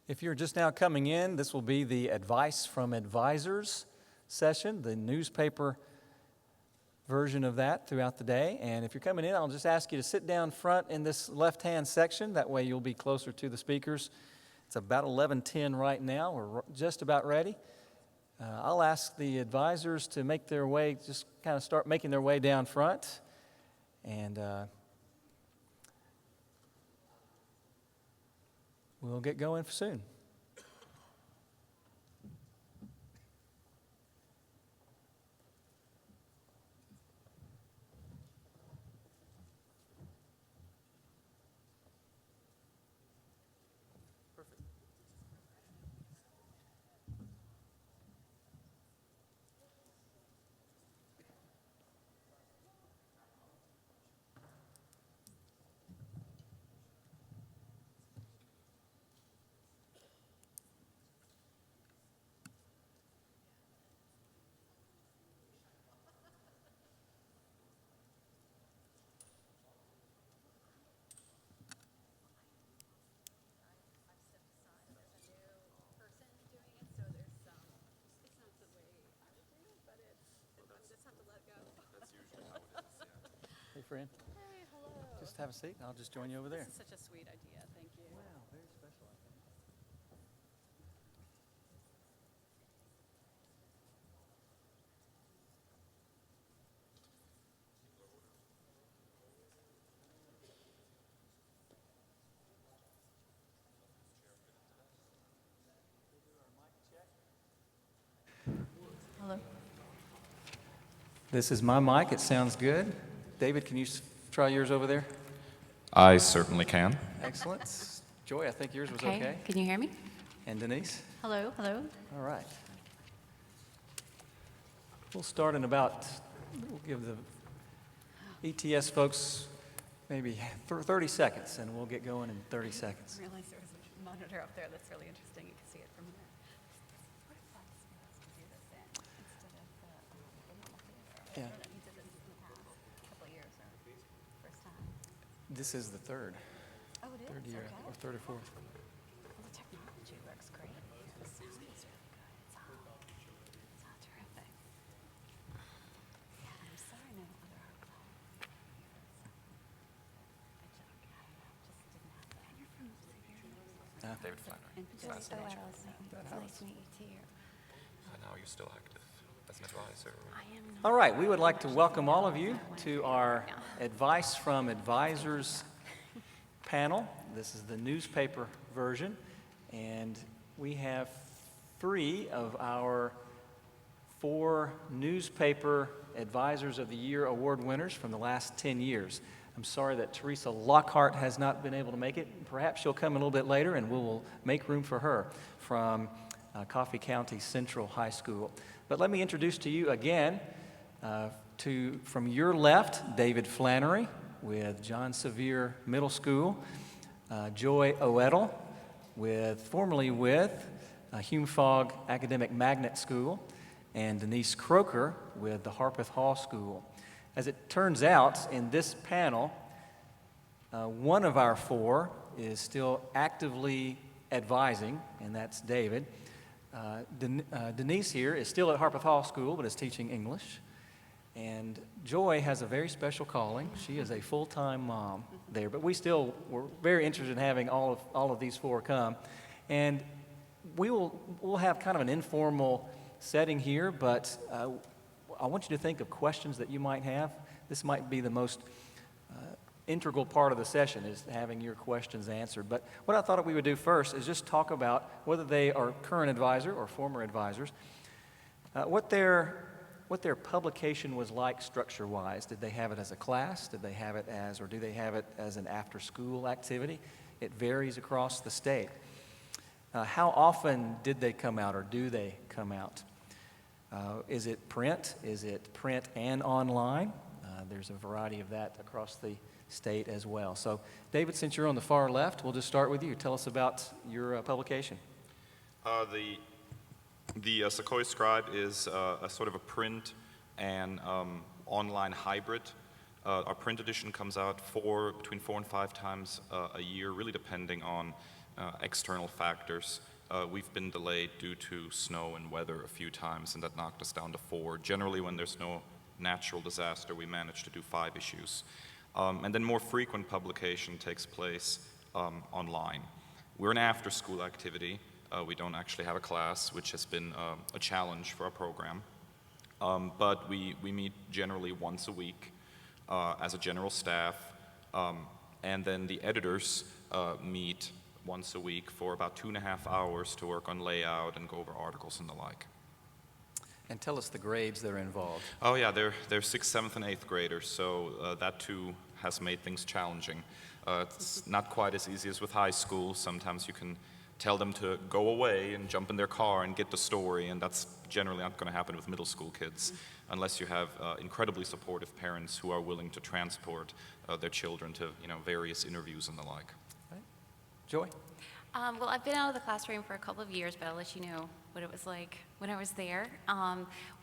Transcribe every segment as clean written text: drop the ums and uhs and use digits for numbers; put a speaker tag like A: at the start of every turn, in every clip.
A: If you're just now coming in, this will be the Advice from Advisors session, the newspaper version of that throughout the day. And if you're coming in, I'll just ask you to sit down front in this left-hand section. That way you'll be closer to the speakers. It's about 11:10 right now. We're just about ready. I'll ask the advisors to make their way, just kind of start making their way down front. And we'll get going soon. Hey, friend.
B: Hey, hello.
A: Just have a seat, and I'll just join you over there.
B: This is such a sweet idea. Thank you.
A: Wow, very special, I think.
B: Hello.
A: This is my mic. It sounds good. David, can you try yours over there?
C: I certainly can.
A: Excellent. Joy, I think yours was okay.
B: Can you hear me?
A: And Denise?
B: Hello. Hello.
A: All right. We'll start in about, we'll give the ETS folks maybe 30 seconds, and we'll get going in 30 seconds.
B: I realized there was a monitor up there that's really interesting. You can see it from here. What if that's supposed to do this in instead of the animal theater?
A: Yeah.
B: I don't know, he did this in the past couple of years or first time.
A: This is the third
B: Oh, it is?
A: year,
B: Okay.
A: or third or fourth.
B: Well, the technology works great. The sound is really good. It's all terrific. Yeah, I'm sorry no other article.
C: David Flannery.
B: Nice to meet you too.
C: And now you're still active as an advisor.
A: All right, we would like to welcome all of you to our Advice from Advisors panel. This is the newspaper version, and we have 3 of our 4 newspaper Advisors of the Year award winners from the last 10 years. I'm sorry that Teresa Lockhart has not been able to make it. Perhaps she'll come a little bit later, and we will make room for her from Coffee County Central High School. But let me introduce to you again, from your left, David Flannery with John Sevier Middle School, Joy Oedel, formerly with Hume Fogg Academic Magnet School, and Denise Croker with the Harpeth Hall School. As it turns out, in this panel, one of our 4 is still actively advising, and that's David. Denise here is still at Harpeth Hall School, but is teaching English. And Joy has a very special calling. She is a full-time mom there. But we're very interested in having all of these 4 come. And we'll have kind of an informal setting here, but I want you to think of questions that you might have. This might be the most integral part of the session, is having your questions answered. But what I thought we would do first is just talk about whether they are current advisor or former advisors, what their publication was like structure-wise. Did they have it as a class? Did they have it or do they have it as an after-school activity? It varies across the state. How often did they come out, or do they come out? Is it print? Is it print and online? There's a variety of that across the state as well. So, David, since you're on the far left, we'll just start with you. Tell us about your publication.
C: The Sequoia Scribe is a sort of a print and online hybrid. Our print edition comes out between 4 and 5 times a year, really depending on external factors. We've been delayed due to snow and weather a few times, and that knocked us down to 4. Generally, when there's no natural disaster, we manage to do 5 issues. And then more frequent publication takes place online. We're an after-school activity. We don't actually have a class, which has been a challenge for our program. But we meet generally once a week as a general staff, and then the editors meet once a week for about 2.5 hours to work on layout and go over articles and the like.
A: And tell us the grades that are involved.
C: Oh yeah, they're 6th, 7th, and 8th graders, so that too has made things challenging. It's not quite as easy as with high school. Sometimes you can tell them to go away and jump in their car and get the story, and that's generally not going to happen with middle school kids unless you have incredibly supportive parents who are willing to transport their children to various interviews and the like.
A: Right. Joy?
B: Well, I've been out of the classroom for a couple of years, but I'll let you know what it was like when I was there.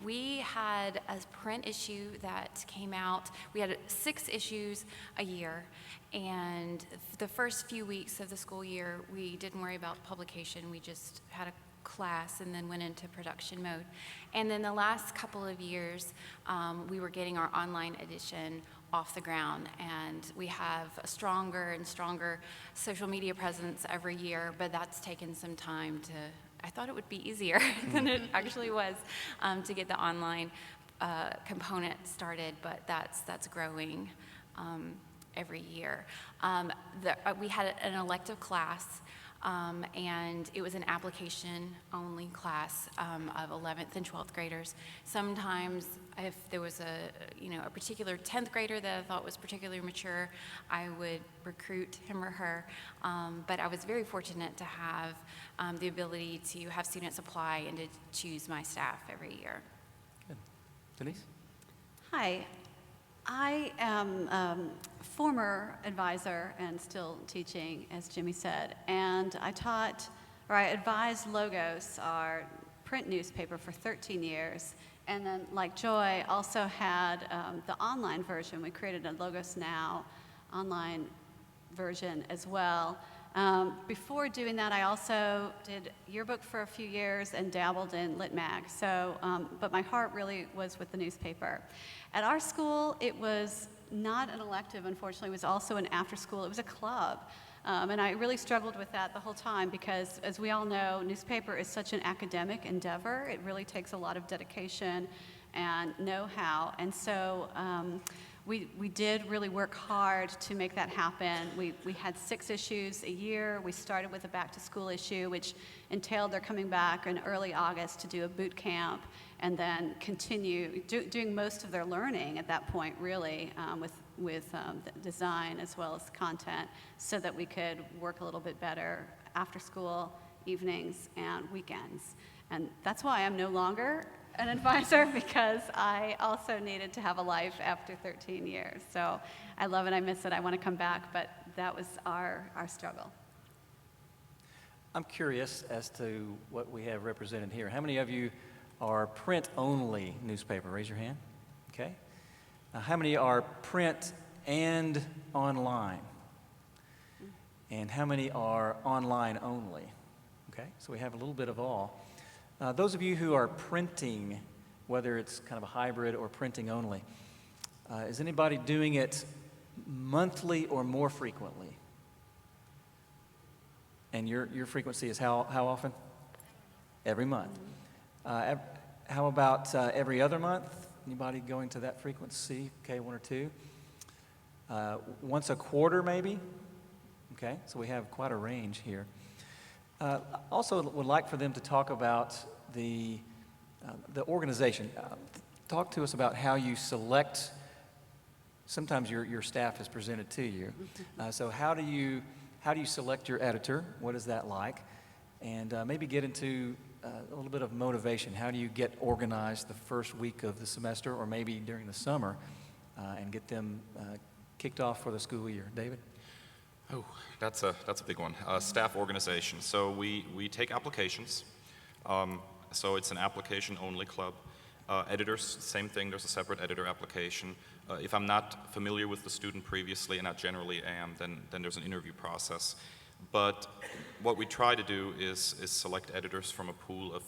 B: We had a print issue that came out. We had 6 issues a year, and the first few weeks of the school year, we didn't worry about publication. We just had a class and then went into production mode. And then the last couple of years, we were getting our online edition off the ground, and we have a stronger and stronger social media presence every year, but that's taken some time to, I thought it would be easier than it actually was to get the online component started, but that's growing every year. We had an elective class, and it was an application-only class of 11th and 12th graders. Sometimes, if there was a particular 10th grader that I thought was particularly mature, I would recruit him or her. But I was very fortunate to have the ability to have students apply and to choose my staff every year.
A: Good. Denise?
D: Hi, I am former advisor and still teaching, as Jimmy said, and I advised Logos, our print newspaper, for 13 years, and then, like Joy, also had the online version. We created a Logos Now online version as well. Before doing that, I also did yearbook for a few years and dabbled in Lit Mag. So, but my heart really was with the newspaper. At our school, it was not an elective, unfortunately. It was also an after school. It was a club. And I really struggled with that the whole time because, as we all know, newspaper is such an academic endeavor. It really takes a lot of dedication and know-how. And so we did really work hard to make that happen. We had 6 issues a year. We started with a back-to-school issue, which entailed their coming back in early August to do a boot camp and then continue doing most of their learning at that point, really, with design as well as content, so that we could work a little bit better after school, evenings, and weekends. And that's why I'm no longer an advisor, because I also needed to have a life after 13 years. So I love it, I miss it, I want to come back, but that was our struggle.
A: I'm curious as to what we have represented here. How many of you are print-only newspaper? Raise your hand. Okay. How many are print and online? And how many are online only? Okay, so we have a little bit of all. Those of you who are printing, whether it's kind of a hybrid or printing only, is anybody doing it monthly or more frequently? And your frequency is how often? Every month. How about every other month? Anybody going to that frequency? Okay, 1 or 2. Once a quarter, maybe? Okay, so we have quite a range here. Also would like for them to talk about the organization. Talk to us about how you select. Sometimes your staff is presented to you. So how do you select your editor? What is that like? And maybe get into a little bit of motivation. How do you get organized the first week of the semester, or maybe during the summer, and get them kicked off for the school year? David?
C: Oh, that's a big one. Staff organization. So we take applications. So it's an application-only club. Editors, same thing. There's a separate editor application. If I'm not familiar with the student previously, and I generally am, then there's an interview process. But what we try to do is select editors from a pool of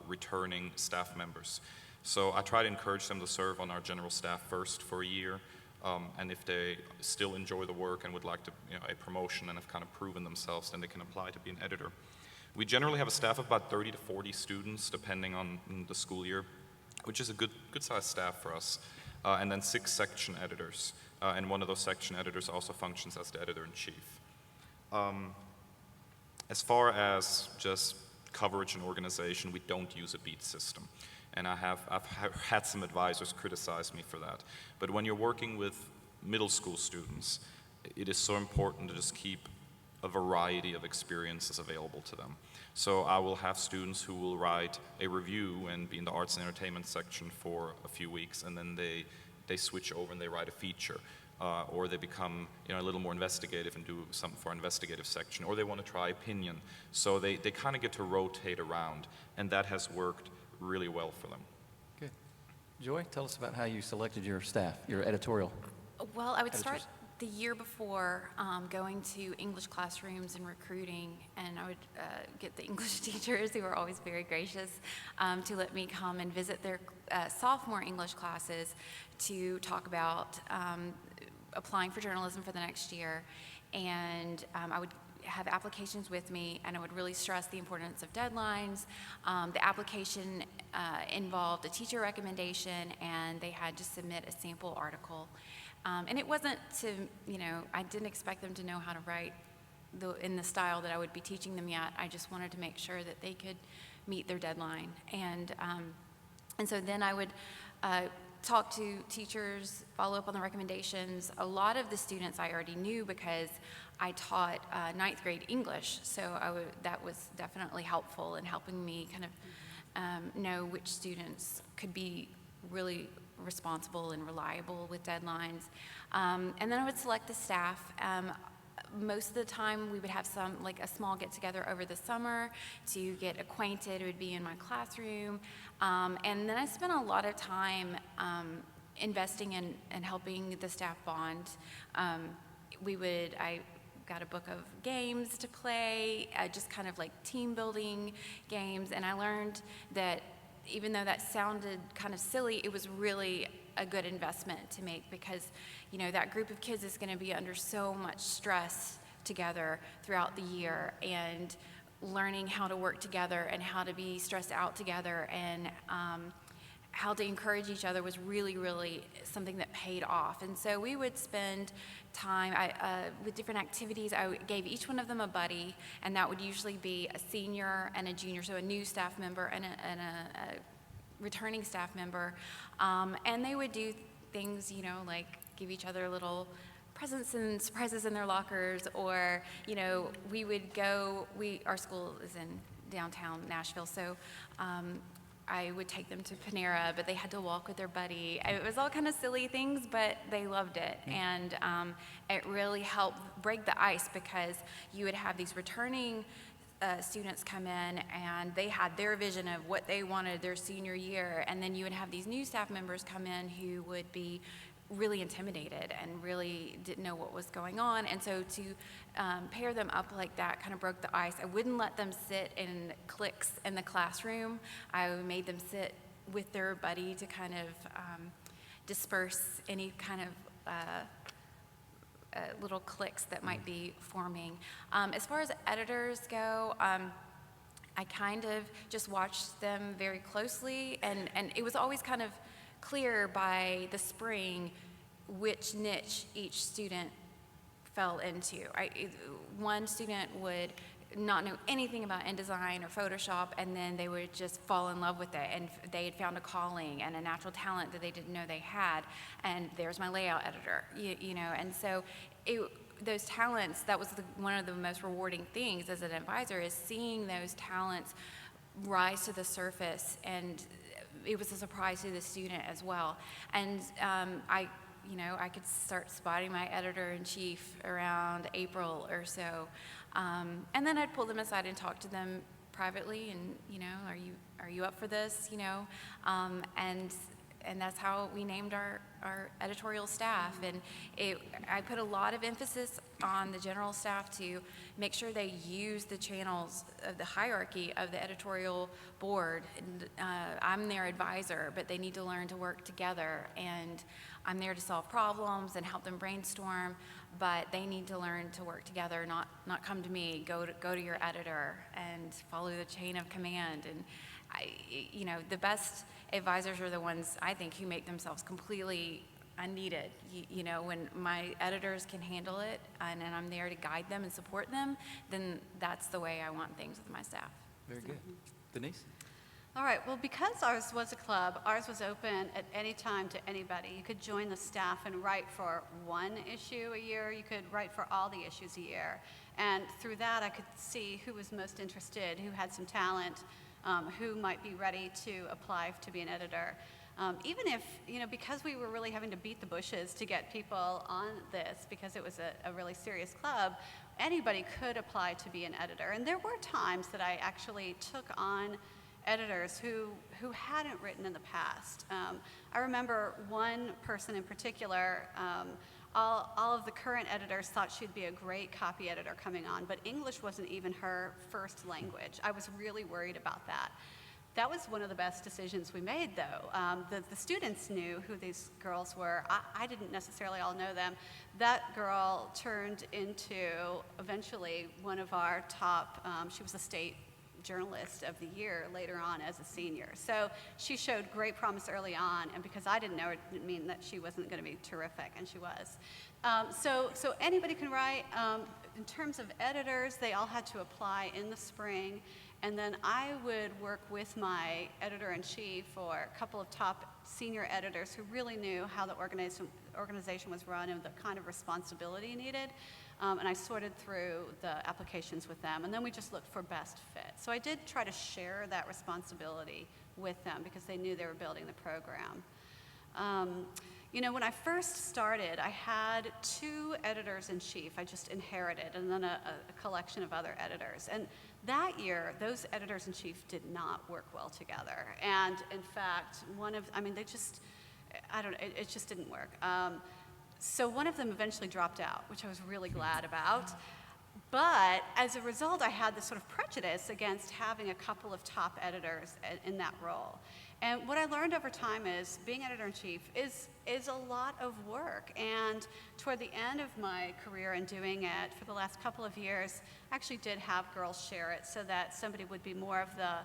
C: returning staff members. So I try to encourage them to serve on our general staff first for a year, and if they still enjoy the work and would like to, a promotion and have kind of proven themselves, then they can apply to be an editor. We generally have a staff of about 30 to 40 students, depending on the school year, which is a good-sized staff for us, and then 6 section editors, and one of those section editors also functions as the editor-in-chief. As far as just coverage and organization, we don't use a beat system. And I've had some advisors criticize me for that. But when you're working with middle school students, it is so important to just keep a variety of experiences available to them. So I will have students who will write a review and be in the arts and entertainment section for a few weeks, and then they switch over and they write a feature. Or they become a little more investigative and do something for our investigative section, or they want to try opinion. So they kind of get to rotate around, and that has worked really well for them.
A: Good. Joy, tell us about how you selected your staff, your editorial.
B: Well, I would start
A: Editors.
B: the year before going to English classrooms and recruiting, and I would get the English teachers, who were always very gracious, to let me come and visit their sophomore English classes to talk about applying for journalism for the next year. And I would have applications with me, and I would really stress the importance of deadlines. The application involved a teacher recommendation, and they had to submit a sample article. And it wasn't to, I didn't expect them to know how to write in the style that I would be teaching them yet. I just wanted to make sure that they could meet their deadline. And so then I would talk to teachers, follow up on the recommendations. A lot of the students I already knew because I taught 9th grade English, so that was definitely helpful in helping me kind of know which students could be really responsible and reliable with deadlines. And then I would select the staff. Most of the time we would have a small get-together over the summer to get acquainted. It would be in my classroom. And then I spent a lot of time investing in helping the staff bond. I got a book of games to play, just kind of like team building games, and I learned that even though that sounded kind of silly, it was really a good investment to make, because that group of kids is going to be under so much stress together throughout the year, and learning how to work together and how to be stressed out together and how to encourage each other was really, really something that paid off. And so we would spend time with different activities. I gave each one of them a buddy, and that would usually be a senior and a junior, so a new staff member and a returning staff member. And they would do things, like give each other little presents and surprises in their lockers, or, we would go, our school is in downtown Nashville, so I would take them to Panera, but they had to walk with their buddy. It was all kind of silly things, but they loved it. And it really helped break the ice, because you would have these returning students come in, and they had their vision of what they wanted their senior year. And then you would have these new staff members come in who would be really intimidated and really didn't know what was going on. And so to pair them up like that kind of broke the ice. I wouldn't let them sit in cliques in the classroom. I made them sit with their buddy to kind of disperse any kind of little cliques that might be forming. As far as editors go, I kind of just watched them very closely, and it was always kind of clear by the spring which niche each student fell into. One student would not know anything about InDesign or Photoshop, and then they would just fall in love with it, and they had found a calling and a natural talent that they didn't know they had, and there's my layout editor, and so those talents, that was one of the most rewarding things as an advisor, is seeing those talents rise to the surface, and it was a surprise to the student as well. And I could start spotting my editor-in-chief around April or so. And then I'd pull them aside and talk to them privately, and, are you up for this, and that's how we named our editorial staff. And I put a lot of emphasis on the general staff to make sure they use the channels of the hierarchy of the editorial board. And, I'm their advisor, but they need to learn to work together, and I'm there to solve problems and help them brainstorm, but they need to learn to work together, not come to me, go to your editor and follow the chain of command. And the best advisors are the ones, I think, who make themselves completely unneeded. When my editors can handle it and I'm there to guide them and support them, then that's the way I want things with my staff.
A: Very good. Denise?
D: All right, well, because ours was a club, ours was open at any time to anybody. You could join the staff and write for one issue a year. You could write for all the issues a year. And through that, I could see who was most interested, who had some talent, who might be ready to apply to be an editor. Even if, because we were really having to beat the bushes to get people on this, because it was a really serious club, anybody could apply to be an editor. And there were times that I actually took on editors who hadn't written in the past. I remember one person in particular, all of the current editors thought she'd be a great copy editor coming on, but English wasn't even her first language. I was really worried about that. That was one of the best decisions we made, though. The students knew who these girls were. I didn't necessarily all know them. That girl turned into, eventually, one of our top, she was a state journalist of the year later on as a senior. So she showed great promise early on, and because I didn't know her, it didn't mean that she wasn't going to be terrific, and she was. So anybody can write. In terms of editors, they all had to apply in the spring, and then I would work with my editor-in-chief or a couple of top senior editors who really knew how the organization was run and the kind of responsibility needed. And I sorted through the applications with them, and then we just looked for best fit. So I did try to share that responsibility with them because they knew they were building the program. When I first started, I had 2 editors-in-chief I just inherited, and then a collection of other editors. And that year, those editors-in-chief did not work well together. And in fact, it just didn't work. So one of them eventually dropped out, which I was really glad about. But as a result, I had this sort of prejudice against having a couple of top editors in that role. And what I learned over time is being editor-in-chief is a lot of work. And toward the end of my career in doing it, for the last couple of years, I actually did have girls share it so that somebody would be more of the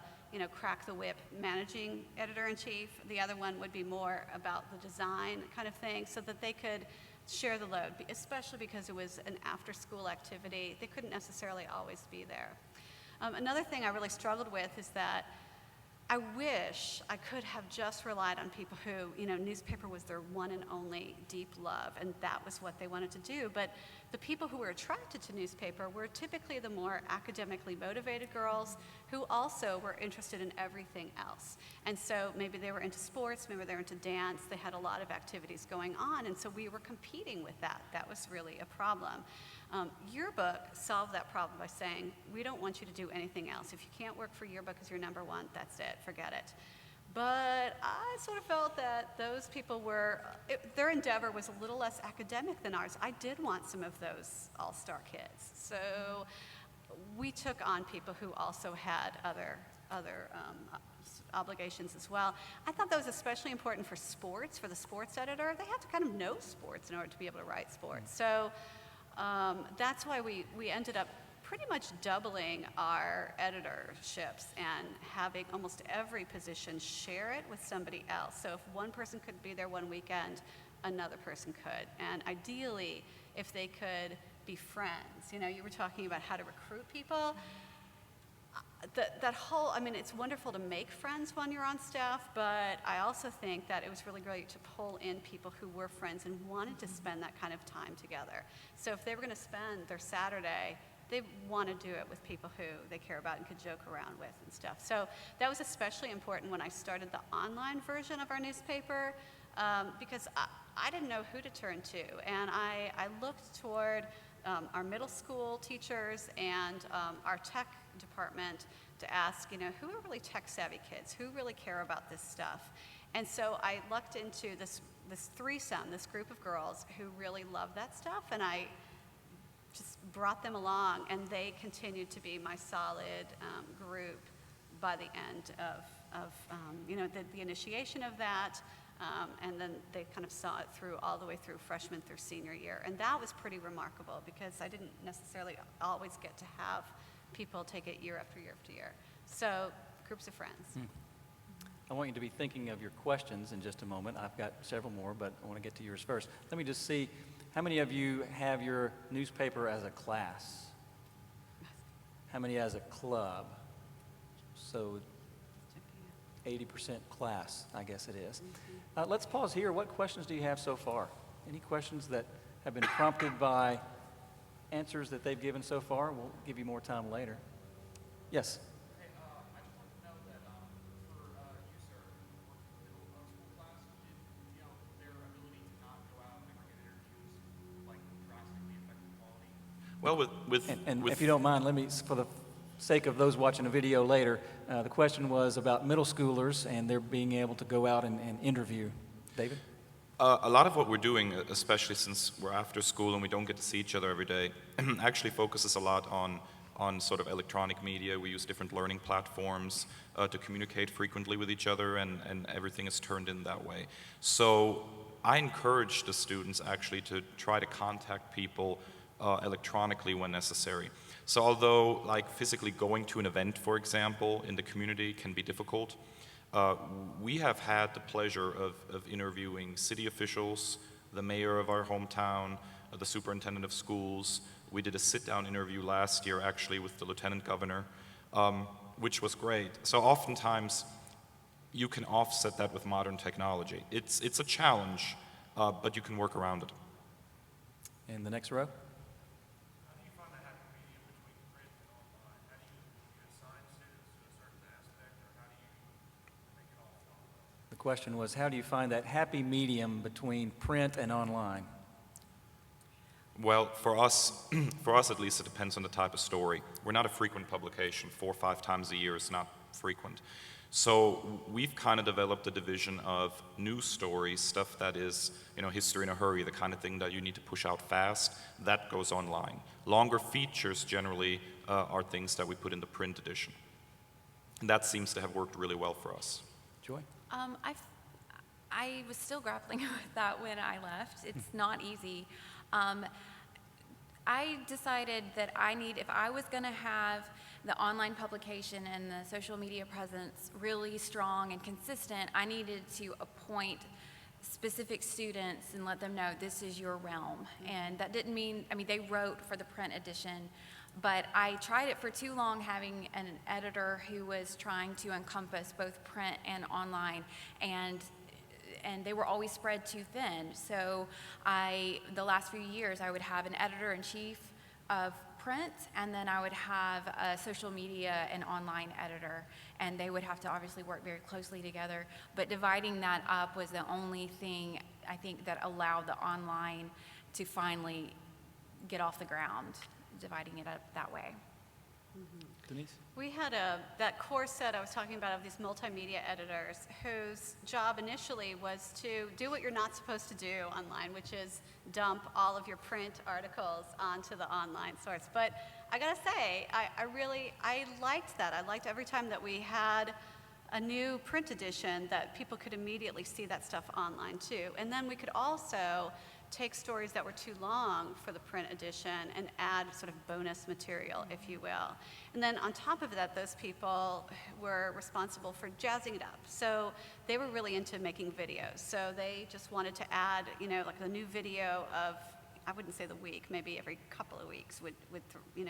D: crack the whip managing editor-in-chief. The other one would be more about the design kind of thing so that they could share the load, especially because it was an after-school activity. They couldn't necessarily always be there. Another thing I really struggled with is that I wish I could have just relied on people who, newspaper was their one and only deep love, and that was what they wanted to do. But the people who were attracted to newspaper were typically the more academically motivated girls who also were interested in everything else. And so maybe they were into sports, maybe they were into dance, they had a lot of activities going on, and so we were competing with that. That was really a problem. Yearbook solved that problem by saying, we don't want you to do anything else. If you can't work for Yearbook as your number one, that's it, forget it. But I sort of felt that those people their endeavor was a little less academic than ours. I did want some of those all-star kids. So we took on people who also had other obligations as well. I thought that was especially important for sports, for the sports editor. They had to kind of know sports in order to be able to write sports. So that's why we ended up pretty much doubling our editorships and having almost every position share it with somebody else. So if one person couldn't be there one weekend, another person could. And ideally, if they could be friends. You were talking about how to recruit people. That whole, it's wonderful to make friends when you're on staff, but I also think that it was really great to pull in people who were friends and wanted to spend that kind of time together. So if they were going to spend their Saturday, they want to do it with people who they care about and could joke around with and stuff. So that was especially important when I started the online version of our newspaper, because I didn't know who to turn to. And I looked toward our middle school teachers and our tech department to ask, who are really tech-savvy kids? Who really care about this stuff? And so I lucked into this threesome, this group of girls who really love that stuff, and I brought them along, and they continued to be my solid group by the end of the initiation of that, and then they kind of saw it through all the way through freshman through senior year. And that was pretty remarkable because I didn't necessarily always get to have people take it year after year after year. So groups of friends.
A: I want you to be thinking of your questions in just a moment. I've got several more, but I want to get to yours first. Let me just see, how many of you have your newspaper as a class? How many as a club? So 80% class, I guess it is. Let's pause here. What questions do you have so far? Any questions that have been prompted by answers that they've given so far? We'll give you more time later. Yes?
E: I just wanted to know that for you, sir, middle school class, their ability to not go out and ever get interviews, like, drastically affect the quality?
C: Well,
A: And
C: with
A: if you don't mind, let me, for the sake of those watching the video later, the question was about middle schoolers and their being able to go out and interview. David?
C: A lot of what we're doing, especially since we're after school and we don't get to see each other every day, actually focuses a lot on sort of electronic media. We use different learning platforms to communicate frequently with each other, and everything is turned in that way. So I encourage the students actually to try to contact people electronically when necessary. So although like physically going to an event, for example, in the community can be difficult, we have had the pleasure of interviewing city officials, the mayor of our hometown, the superintendent of schools. We did a sit-down interview last year, actually, with the lieutenant governor, which was great. So oftentimes, you can offset that with modern technology. It's a challenge, but you can work around it.
A: In the next row?
E: How do you find the happy medium between print and online? How do you assign students to a certain aspect, or how do you make it all flow?
A: The question was, how do you find that happy medium between print and online?
C: Well, for us at least, it depends on the type of story. We're not a frequent publication. 4 or 5 times a year is not frequent. So we've kind of developed a division of news stories, stuff that is, history in a hurry, the kind of thing that you need to push out fast. That goes online. Longer features generally are things that we put in the print edition. And that seems to have worked really well for us.
A: Joy?
B: I was still grappling with that when I left. It's not easy. I decided that if I was going to have the online publication and the social media presence really strong and consistent, I needed to appoint specific students and let them know this is your realm. And that didn't mean, they wrote for the print edition, but I tried it for too long having an editor who was trying to encompass both print and online, and they were always spread too thin. So the last few years, I would have an editor-in-chief of print, and then I would have a social media and online editor, and they would have to obviously work very closely together. But dividing that up was the only thing, I think, that allowed the online to finally get off the ground, dividing it up that way.
A: Denise?
D: We had that core set I was talking about of these multimedia editors whose job initially was to do what you're not supposed to do online, which is dump all of your print articles onto the online source. But I gotta say, I liked that. I liked every time that we had a new print edition that people could immediately see that stuff online too. And then we could also take stories that were too long for the print edition and add sort of bonus material, if you will. And then on top of that, those people were responsible for jazzing it up. So they were really into making videos. So they just wanted to add, like the new video of, I wouldn't say the week, maybe every couple of weeks would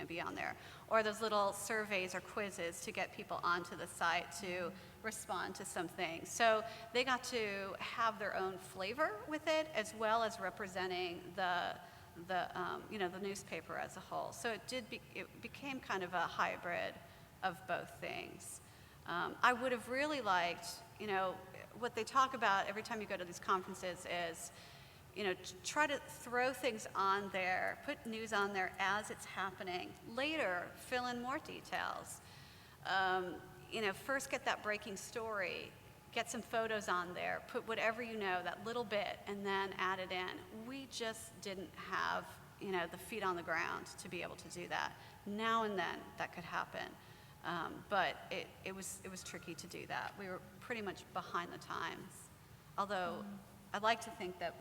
D: be on there. Or those little surveys or quizzes to get people onto the site to respond to some things. So they got to have their own flavor with it, as well as representing the newspaper as a whole. So it became kind of a hybrid of both things. I would have really liked, what they talk about every time you go to these conferences is, try to throw things on there, put news on there as it's happening. Later, fill in more details. First get that breaking story, get some photos on there, put whatever that little bit, and then add it in. We just didn't have you know, the feet on the ground to be able to do that. Now and then that could happen. But it was tricky to do that. We were pretty much behind the times. Although I'd like to think that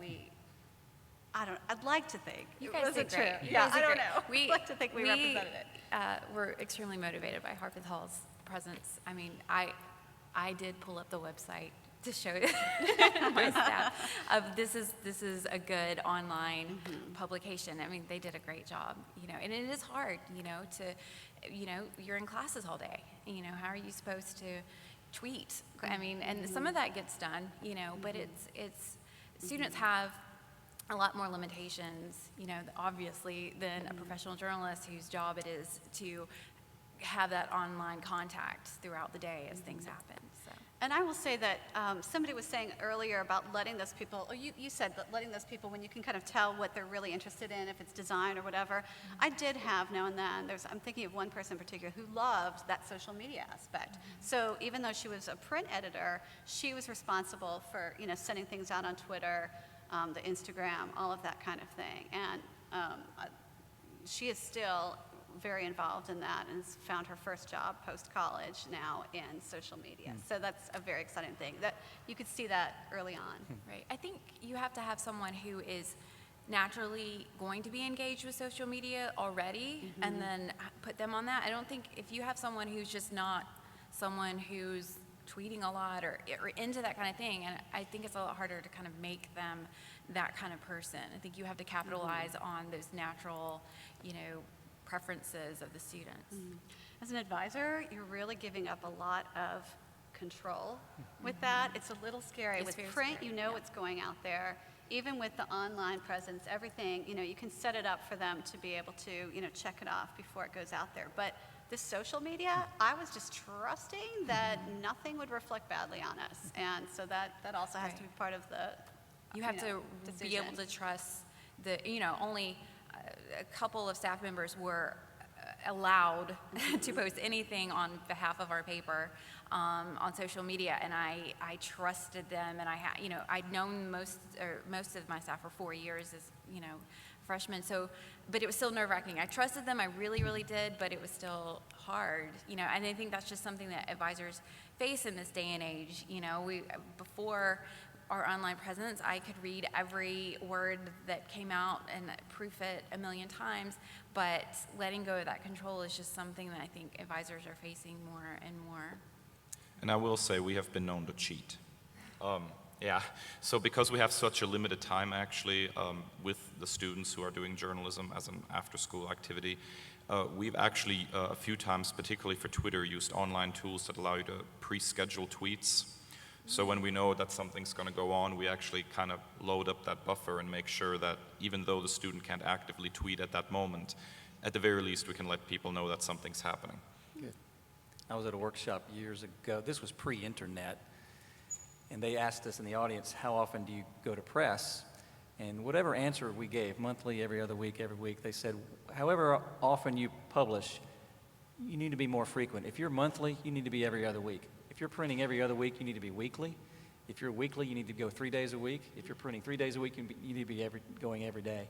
D: I'd like to think
B: You
D: it
B: guys
D: wasn't
B: did great.
D: true.
B: You
D: Yeah,
B: guys did
D: I don't
B: great.
D: know. I'd like to think we represented it.
B: We're extremely motivated by Harpeth Hall's presence. I mean, I did pull up the website to show my staff of this is a good online publication. I mean, they did a great job, you know, and it is hard, you know, you're in classes all day, you know, how are you supposed to tweet? I mean, and some of that gets done, you know, but it's students have a lot more limitations, you know, obviously, than a professional journalist whose job it is to have that online contact throughout the day as things happen, so.
D: And I will say that somebody was saying earlier about letting those people, or you said that letting those people, when you can kind of tell what they're really interested in, if it's design or whatever. I did have now and then, I'm thinking of one person in particular who loved that social media aspect. So even though she was a print editor, she was responsible for, you know, sending things out on Twitter, the Instagram, all of that kind of thing. And she is still very involved in that and has found her first job post-college now in social media. So that's a very exciting thing. That you could see that early on.
B: Right. I think you have to have someone who is naturally going to be engaged with social media already and then put them on that. I don't think if you have someone who's just not someone who's tweeting a lot or into that kind of thing, and I think it's a lot harder to kind of make them that kind of person. I think you have to capitalize on those natural, you know, preferences of the students.
D: As an advisor, you're really giving up a lot of control with that. It's a little scary.
B: It's
D: With
B: very
D: print,
B: scary,
D: you know
B: yeah.
D: what's going out there. Even with the online presence, everything, you know, you can set it up for them to be able to, you know, check it off before it goes out there. But this social media, I was just trusting that nothing would reflect badly on us. And so that also has to be
B: Right.
D: part of the,
B: You have
D: know,
B: to be able
D: decision.
B: to trust the, you know, only a couple of staff members were allowed to post anything on behalf of our paper on social media, and I trusted them, and you know, I'd known most of my staff for 4 years as, you know, freshmen, so, but it was still nerve-wracking. I trusted them, I really, really did, but it was still hard, you know, and I think that's just something that advisors face in this day and age, you know, before our online presence, I could read every word that came out and proof it a million times, but letting go of that control is just something that I think advisors are facing more and more.
C: And I will say we have been known to cheat. Yeah, so because we have such a limited time actually with the students who are doing journalism as an after-school activity, we've actually a few times, particularly for Twitter, used online tools that allow you to pre-schedule tweets. So when we know that something's going to go on, we actually kind of load up that buffer and make sure that even though the student can't actively tweet at that moment, at the very least we can let people know that something's happening.
A: Good. I was at a workshop years ago. This was pre-internet. And they asked us in the audience, how often do you go to press? And whatever answer we gave, monthly, every other week, every week, they said, however often you publish, you need to be more frequent. If you're monthly, you need to be every other week. If you're printing every other week, you need to be weekly. If you're weekly, you need to go 3 days a week. If you're printing 3 days a week, you need to be going every day.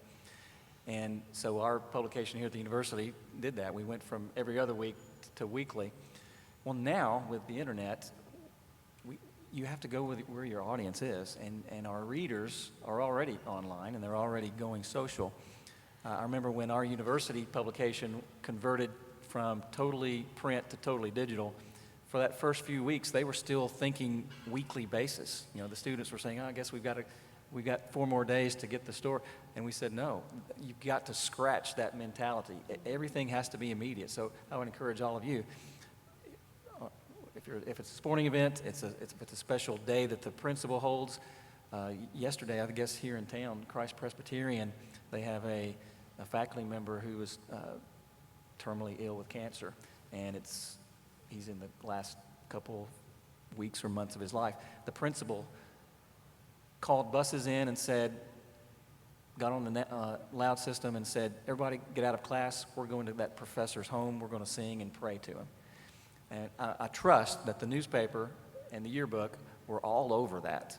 A: And so our publication here at the university did that. We went from every other week to weekly. Well, now with the internet, you have to go with where your audience is, and our readers are already online and they're already going social. I remember when our university publication converted from totally print to totally digital, for that first few weeks, they were still thinking weekly basis. You know, the students were saying, oh, I guess we've got 4 more days to get the store. And we said, no, you've got to scratch that mentality. Everything has to be immediate. So I would encourage all of you, if it's a sporting event, if it's a special day that the principal holds. Yesterday, I guess here in town, Christ Presbyterian, they have a faculty member who is terminally ill with cancer, and he's in the last couple weeks or months of his life. The principal called buses in and said, got on the loud system and said, everybody get out of class, we're going to that professor's home, we're going to sing and pray to him. And I trust that the newspaper and the yearbook were all over that.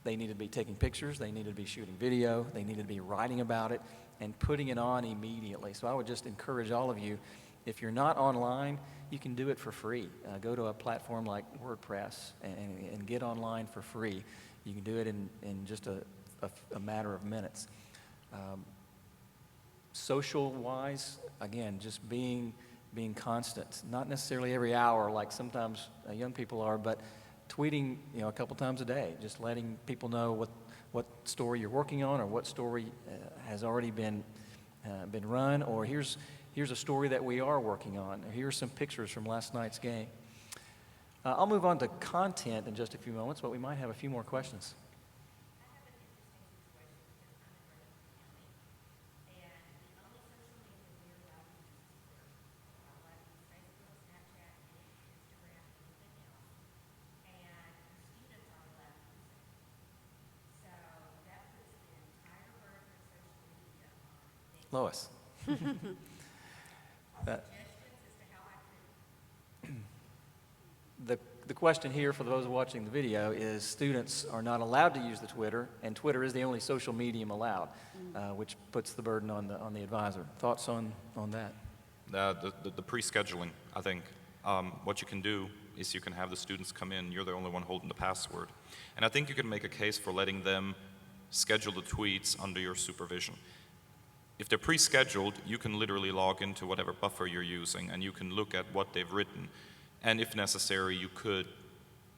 A: They needed to be taking pictures, they needed to be shooting video, they needed to be writing about it and putting it on immediately. So I would just encourage all of you, if you're not online, you can do it for free. Go to a platform like WordPress and get online for free. You can do it in just a matter of minutes. Social-wise, again, just being constant, not necessarily every hour like sometimes young people are, but tweeting, a couple times a day, just letting people know what story you're working on or what story has already been run, or here's a story that we are working on, or here's some pictures from last night's game. I'll move on to content in just a few moments, but we might have a few more questions. Lois. The question here for those watching the video is students are not allowed to use the Twitter, and Twitter is the only social medium allowed, which puts the burden on the advisor. Thoughts on that?
C: The pre-scheduling, I think. What you can do is you can have the students come in, you're the only one holding the password. And I think you can make a case for letting them schedule the tweets under your supervision. If they're pre-scheduled, you can literally log into whatever buffer you're using and you can look at what they've written. And if necessary, you could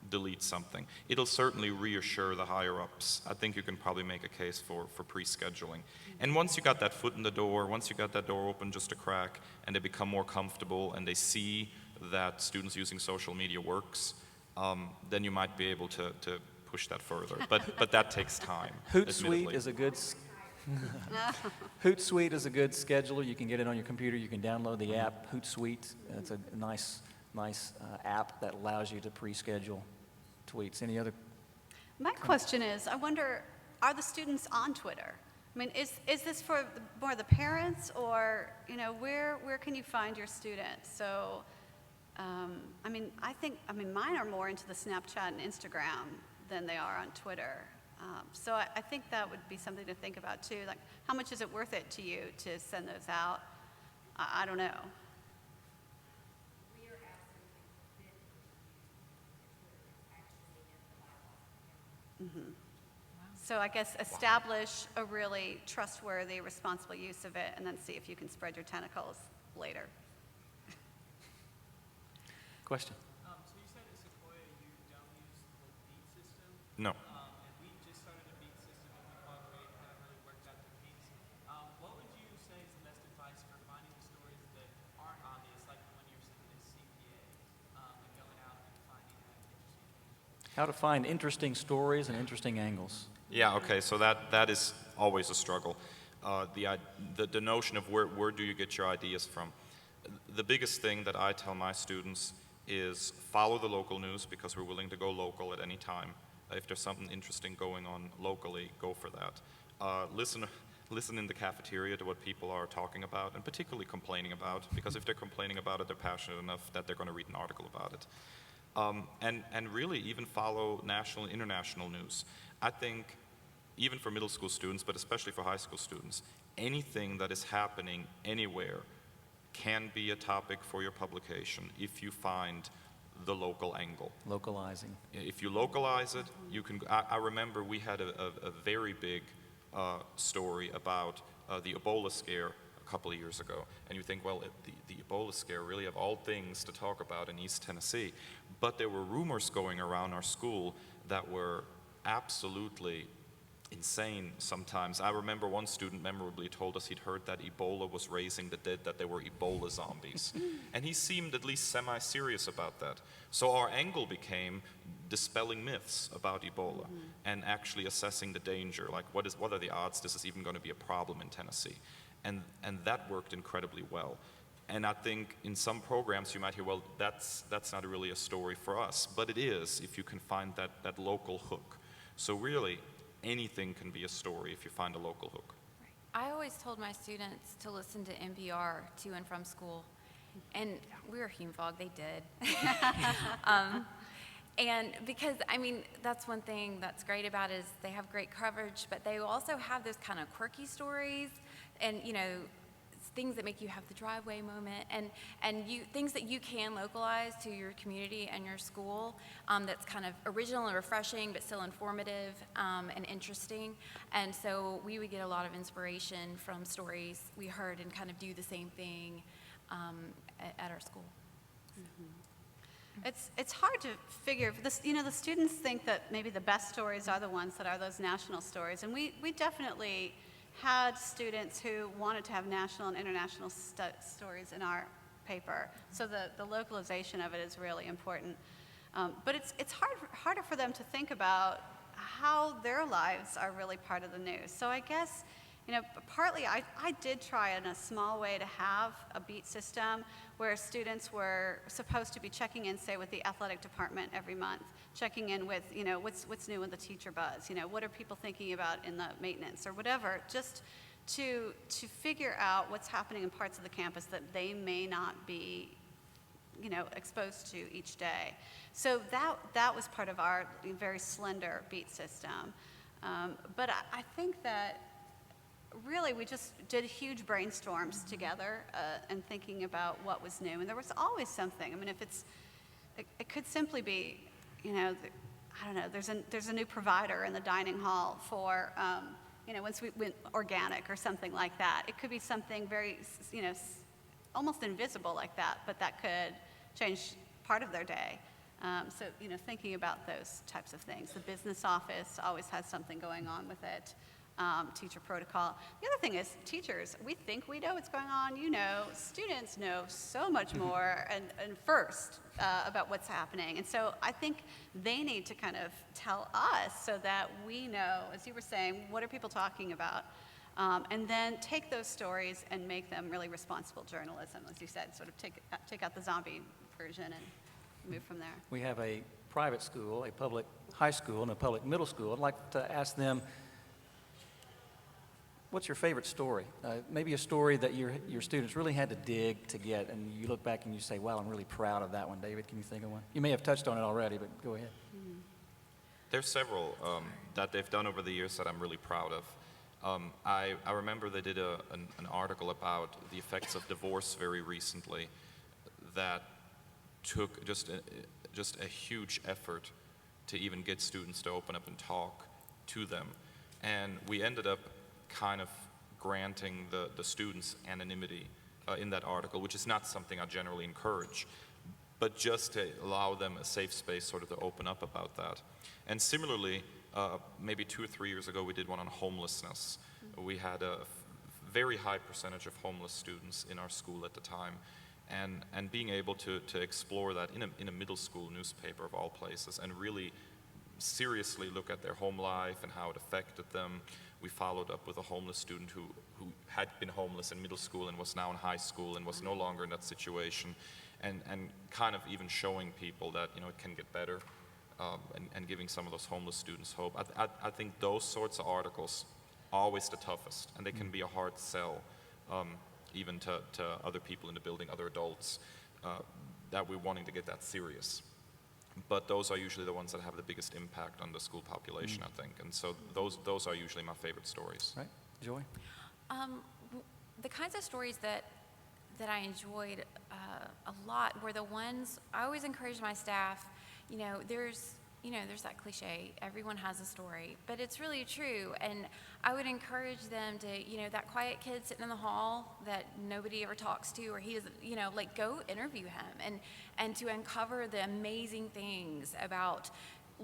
C: delete something. It'll certainly reassure the higher-ups. I think you can probably make a case for pre-scheduling. And once you got that foot in the door, once you got that door open just a crack, and they become more comfortable and they see that students using social media works, then you might be able to push that further. But that takes time.
A: Hootsuite is a good Hootsuite is a good scheduler. You can get it on your computer. You can download the app Hootsuite. It's a nice app that allows you to pre-schedule tweets. Any other?
D: My question is, I wonder, are the students on Twitter? I mean, is this for more the parents, or where can you find your students? So, I mean, mine are more into the Snapchat and Instagram than they are on Twitter. So I think that would be something to think about too. Like, how much is it worth it to you to send those out? I don't know. So I guess establish a really trustworthy, responsible use of it, and then see if you can spread your tentacles later.
A: Question?
E: So you said at Sequoia you don't use the beat system.
C: No.
E: And we just started a beat system and we thought we haven't really worked out the beats. What would you say is the best advice for finding the stories that aren't obvious, like when you're sitting at CPA and going out and finding that interesting?
A: How to find interesting stories and interesting angles.
C: Yeah, okay, so that is always a struggle. The notion of where do you get your ideas from. The biggest thing that I tell my students is follow the local news, because we're willing to go local at any time. If there's something interesting going on locally, go for that. Listen in the cafeteria to what people are talking about, and particularly complaining about, because if they're complaining about it, they're passionate enough that they're going to read an article about it. And really even follow national and international news. I think even for middle school students, but especially for high school students, anything that is happening anywhere can be a topic for your publication if you find the local angle.
A: Localizing.
C: If you localize it, you can. I remember we had a very big story about the Ebola scare a couple of years ago, and you think, well, the Ebola scare, really of all things to talk about in East Tennessee, but there were rumors going around our school that were absolutely insane sometimes. I remember one student memorably told us he'd heard that Ebola was raising the dead, that they were Ebola zombies. And he seemed at least semi-serious about that. So our angle became dispelling myths about Ebola and actually assessing the danger, like what are the odds this is even going to be a problem in Tennessee. And that worked incredibly well. And I think in some programs you might hear, well, that's not really a story for us, but it is if you can find that local hook. So really, anything can be a story if you find a local hook.
B: I always told my students to listen to NPR to and from school, and we were Hume Fog, they did. And because, I mean, that's one thing that's great about it is they have great coverage, but they also have those kind of quirky stories and, you know, things that make you have the driveway moment and things that you can localize to your community and your school that's kind of original and refreshing but still informative and interesting. And so we would get a lot of inspiration from stories we heard and kind of do the same thing at our school.
D: It's hard to figure this. You know, the students think that maybe the best stories are the ones that are those national stories, and we definitely had students who wanted to have national and international stories in our paper. So the localization of it is really important. But it's harder for them to think about how their lives are really part of the news. So I guess, you know, partly I did try in a small way to have a beat system where students were supposed to be checking in, say, with the athletic department every month, checking in with, you know, what's new in the teacher buzz, you know, what are people thinking about in the maintenance or whatever, just to figure out what's happening in parts of the campus that they may not be, you know, exposed to each day. So that was part of our very slender beat system. But I think that really we just did huge brainstorms together and thinking about what was new. And there was always something. I mean, it could simply be, you know, I don't know, there's a new provider in the dining hall for, you know, once we went organic or something like that. It could be something very, you know, almost invisible like that, but that could change part of their day. So, you know, thinking about those types of things. The business office always has something going on with it. Teacher protocol. The other thing is teachers, we think we know what's going on. You know, students know so much more and first about what's happening. And so I think they need to kind of tell us so that we know, as you were saying, what are people talking about? And then take those stories and make them really responsible journalism, as you said, sort of take out the zombie version and move from there.
A: We have a private school, a public high school, and a public middle school. I'd like to ask them, what's your favorite story? Maybe a story that your students really had to dig to get, and you look back and you say, wow, I'm really proud of that one. David, can you think of one? You may have touched on it already, but go ahead.
C: There's several that they've done over the years that I'm really proud of. I remember they did an article about the effects of divorce very recently that took just a huge effort to even get students to open up and talk to them. And we ended up kind of granting the students anonymity in that article, which is not something I generally encourage, but just to allow them a safe space sort of to open up about that. And similarly, maybe 2 or 3 years ago, we did one on homelessness. We had a very high percentage of homeless students in our school at the time, and being able to explore that in a middle school newspaper of all places and really seriously look at their home life and how it affected them. We followed up with a homeless student who had been homeless in middle school and was now in high school and was no longer in that situation, and kind of even showing people that, you know, it can get better, and giving some of those homeless students hope. I think those sorts of articles are always the toughest, and they can be a hard sell, even to other people in the building, other adults, that we're wanting to get that serious. But those are usually the ones that have the biggest impact on the school population, I think. And so those are usually my favorite stories.
A: Right? Joy?
B: The kinds of stories that I enjoyed a lot were the ones I always encourage my staff. You know, there's that cliche, everyone has a story, but it's really true. And I would encourage them to, you know, that quiet kid sitting in the hall that nobody ever talks to, or he doesn't, you know, like go interview him and to uncover the amazing things about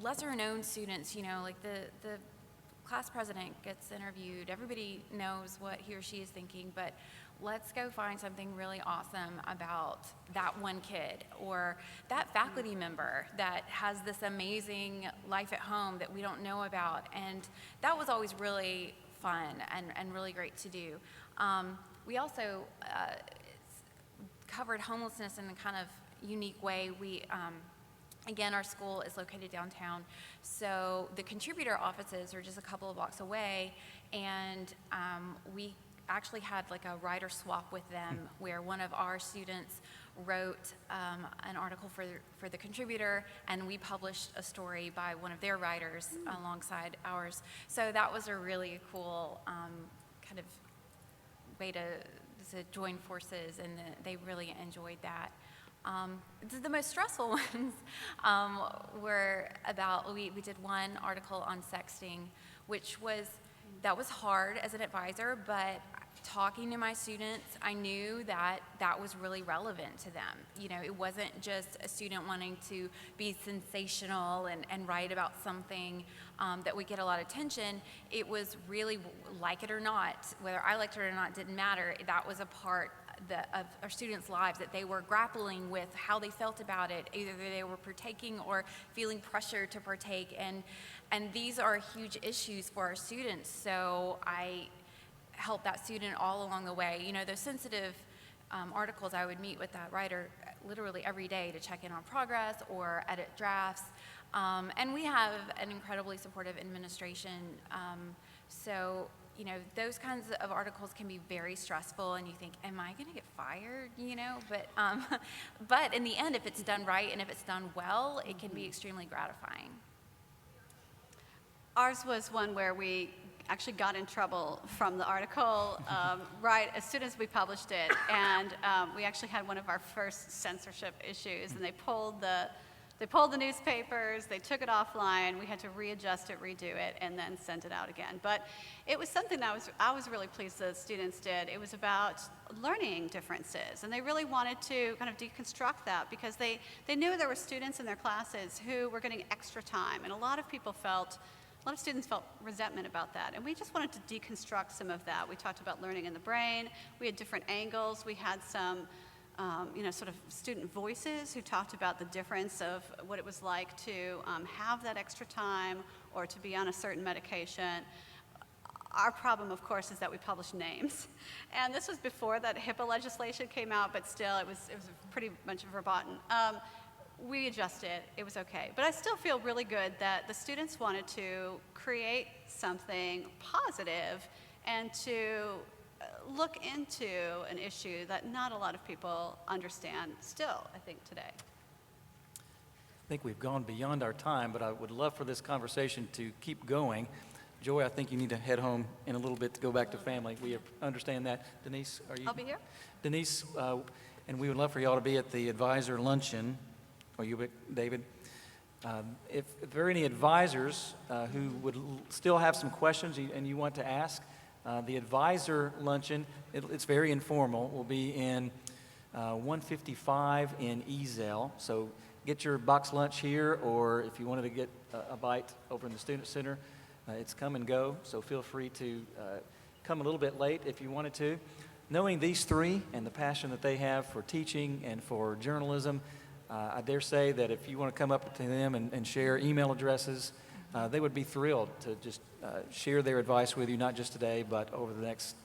B: lesser known students, you know, like the class president gets interviewed, everybody knows what he or she is thinking, but let's go find something really awesome about that one kid or that faculty member that has this amazing life at home that we don't know about. And that was always really fun and really great to do. We also covered homelessness in a kind of unique way. Again, our school is located downtown, so the contributor offices are just a couple of blocks away, and we actually had like a writer swap with them where one of our students wrote an article for the Contributor, and we published a story by one of their writers alongside ours. So that was a really cool kind of way to join forces, and they really enjoyed that. The most stressful ones were about, we did one article on sexting, that was hard as an advisor, but talking to my students, I knew that that was really relevant to them. You know, it wasn't just a student wanting to be sensational and write about something that would get a lot of attention. It was really, like it or not, whether I liked it or not didn't matter. That was a part of our students' lives that they were grappling with how they felt about it. Either they were partaking or feeling pressure to partake. And these are huge issues for our students. So I help that student all along the way. You know, those sensitive articles, I would meet with that writer literally every day to check in on progress or edit drafts. And we have an incredibly supportive administration. So, you know, those kinds of articles can be very stressful, and you think, am I going to get fired? You know, but in the end, if it's done right and if it's done well, it can be extremely gratifying.
D: Ours was one where we actually got in trouble from the article right as soon as we published it, and we actually had one of our first censorship issues, and they pulled the newspapers, they took it offline, we had to readjust it, redo it, and then send it out again. But it was something that I was really pleased the students did. It was about learning differences, and they really wanted to kind of deconstruct that because they knew there were students in their classes who were getting extra time, and a lot of students felt resentment about that, and we just wanted to deconstruct some of that. We talked about learning in the brain. We had different angles. We had some sort of student voices who talked about the difference of what it was like to have that extra time or to be on a certain medication. Our problem, of course, is that we publish names. And this was before that HIPAA legislation came out, but still it was pretty much verboten. We adjusted, it was okay. But I still feel really good that the students wanted to create something positive and to look into an issue that not a lot of people understand still, I think, today.
A: I think we've gone beyond our time, but I would love for this conversation to keep going. Joy, I think you need to head home in a little bit to go back to family. We understand that. Denise, are you?
D: I'll be here.
A: Denise, and we would love for y'all to be at the advisor luncheon. Are you, David? If there are any advisors who would still have some questions and you want to ask, the advisor luncheon, it's very informal, will be in 155 in Ezell. So get your box lunch here, or if you wanted to get a bite over in the Student Center, it's come and go. So feel free to come a little bit late if you wanted to. Knowing these three and the passion that they have for teaching and for journalism, I dare say that if you want to come up to them and share email addresses, they would be thrilled to just share their advice with you, not just today, but over the next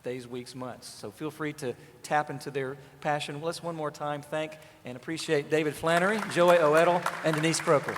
A: days, weeks, months. So feel free to tap into their passion. Let's one more time thank and appreciate David Flannery, Joy Oedel, and Denise Croker.